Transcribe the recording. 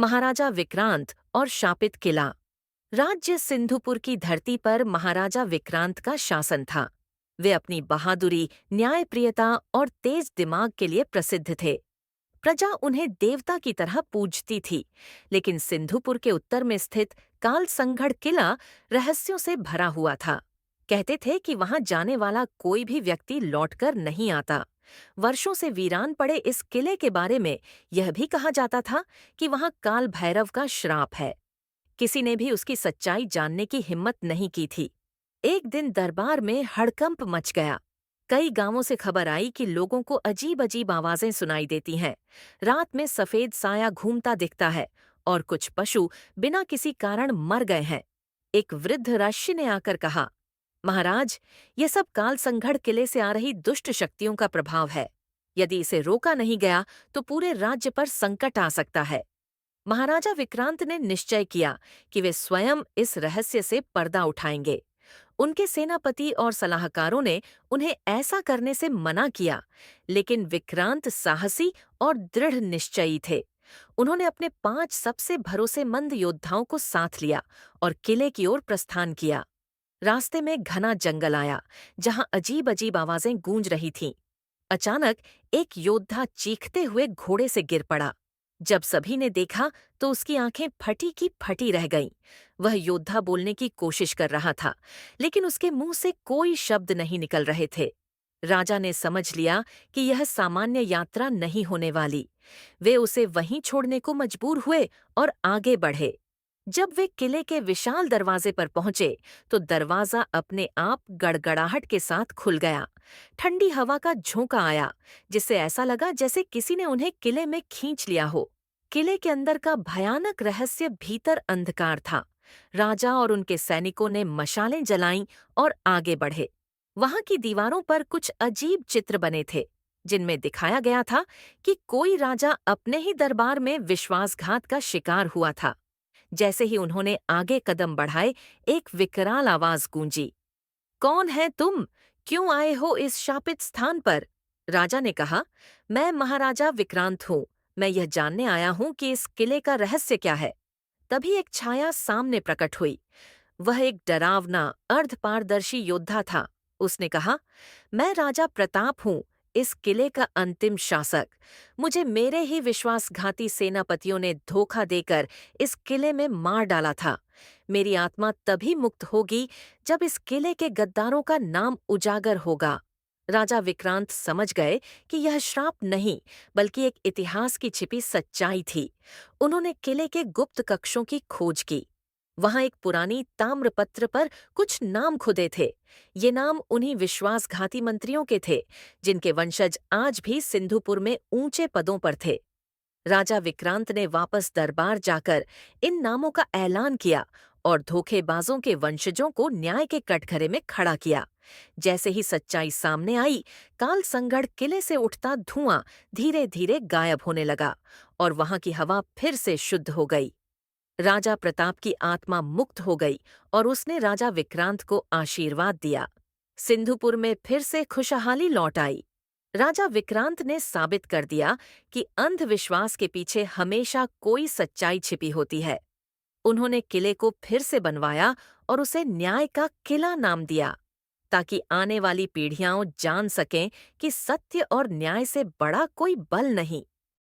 महाराजा विक्रांत और शापित किला। राज्य सिंधुपुर की धरती पर महाराजा विक्रांत का शासन था। वे अपनी बहादुरी, न्यायप्रियता और तेज दिमाग के लिए प्रसिद्ध थे। प्रजा उन्हें देवता की तरह पूजती थी। लेकिन सिंधुपुर के उत्तर में स्थित कालसंगढ़ किला रहस्यों से भरा हुआ था। कहते थे कि वहां जाने वाला कोई भी व्यक्ति लौटकर नहीं आता। वर्षों से वीरान पड़े इस किले के बारे में यह भी कहा जाता था कि वहां काल भैरव का श्राप है। किसी ने भी उसकी सच्चाई जानने की हिम्मत नहीं की थी। एक दिन दरबार में हड़कंप मच गया। कई गांवों से खबर आई कि लोगों को अजीब अजीब आवाजें सुनाई देती हैं। रात में सफेद साया घूमता दिखता है और कुछ पशु बिना किसी कारण मर गए हैं। एक वृद्ध ऋषि ने आकर कहा, महाराज, ये सब कालसंगढ़ किले से आ रही दुष्ट शक्तियों का प्रभाव है। यदि इसे रोका नहीं गया तो पूरे राज्य पर संकट आ सकता है। महाराजा विक्रांत ने निश्चय किया कि वे स्वयं इस रहस्य से पर्दा उठाएंगे। उनके सेनापति और सलाहकारों ने उन्हें ऐसा करने से मना किया, लेकिन विक्रांत साहसी और दृढ़ निश्चयी थे। उन्होंने अपने 5 सबसे भरोसेमंद योद्धाओं को साथ लिया और किले की ओर प्रस्थान किया। रास्ते में घना जंगल आया, जहां अजीब अजीब आवाजें गूंज रही थीं। अचानक एक योद्धा चीखते हुए घोड़े से गिर पड़ा। जब सभी ने देखा तो उसकी आंखें फटी की फटी रह गईं। वह योद्धा बोलने की कोशिश कर रहा था, लेकिन उसके मुंह से कोई शब्द नहीं निकल रहे थे। राजा ने समझ लिया कि यह सामान्य यात्रा नहीं होने वाली। वे उसे वहीं छोड़ने को मजबूर हुए और आगे बढ़े। जब वे किले के विशाल दरवाजे पर पहुंचे तो दरवाजा अपने आप गड़गड़ाहट के साथ खुल गया। ठंडी हवा का झोंका आया, जिससे ऐसा लगा जैसे किसी ने उन्हें किले में खींच लिया हो। किले के अंदर का भयानक रहस्य भीतर अंधकार था। राजा और उनके सैनिकों ने मशालें जलाईं और आगे बढ़े। वहां की दीवारों पर कुछ अजीब चित्र बने थे, जिनमें दिखाया गया था कि कोई राजा अपने ही दरबार में विश्वासघात का शिकार हुआ था। जैसे ही उन्होंने आगे कदम बढ़ाए, एक विकराल आवाज गूंजी, कौन है तुम? क्यों आए हो इस शापित स्थान पर? राजा ने कहा, मैं महाराजा विक्रांत हूँ। मैं यह जानने आया हूँ कि इस किले का रहस्य क्या है। तभी एक छाया सामने प्रकट हुई। वह एक डरावना, अर्धपारदर्शी योद्धा था। उसने कहा, मैं राजा प्रताप हूँ, इस किले का अंतिम शासक। मुझे मेरे ही विश्वासघाती सेनापतियों ने धोखा देकर इस किले में मार डाला था। मेरी आत्मा तभी मुक्त होगी जब इस किले के गद्दारों का नाम उजागर होगा। राजा विक्रांत समझ गए कि यह श्राप नहीं, बल्कि एक इतिहास की छिपी सच्चाई थी। उन्होंने किले के गुप्त कक्षों की खोज की। वहां एक पुरानी ताम्रपत्र पर कुछ नाम खुदे थे। ये नाम उन्हीं विश्वासघाती मंत्रियों के थे, जिनके वंशज आज भी सिंधुपुर में ऊंचे पदों पर थे। राजा विक्रांत ने वापस दरबार जाकर इन नामों का ऐलान किया और धोखेबाजों के वंशजों को न्याय के कटघरे में खड़ा किया। जैसे ही सच्चाई सामने आई, कालसंगढ़ किले से उठता धुआं धीरे धीरे गायब होने लगा और वहां की हवा फिर से शुद्ध हो गई। राजा प्रताप की आत्मा मुक्त हो गई और उसने राजा विक्रांत को आशीर्वाद दिया। सिंधुपुर में फिर से खुशहाली लौट आई। राजा विक्रांत ने साबित कर दिया कि अंधविश्वास के पीछे हमेशा कोई सच्चाई छिपी होती है। उन्होंने किले को फिर से बनवाया और उसे न्याय का किला नाम दिया, ताकि आने वाली पीढ़ियां जान सकें कि सत्य और न्याय से बड़ा कोई बल नहीं।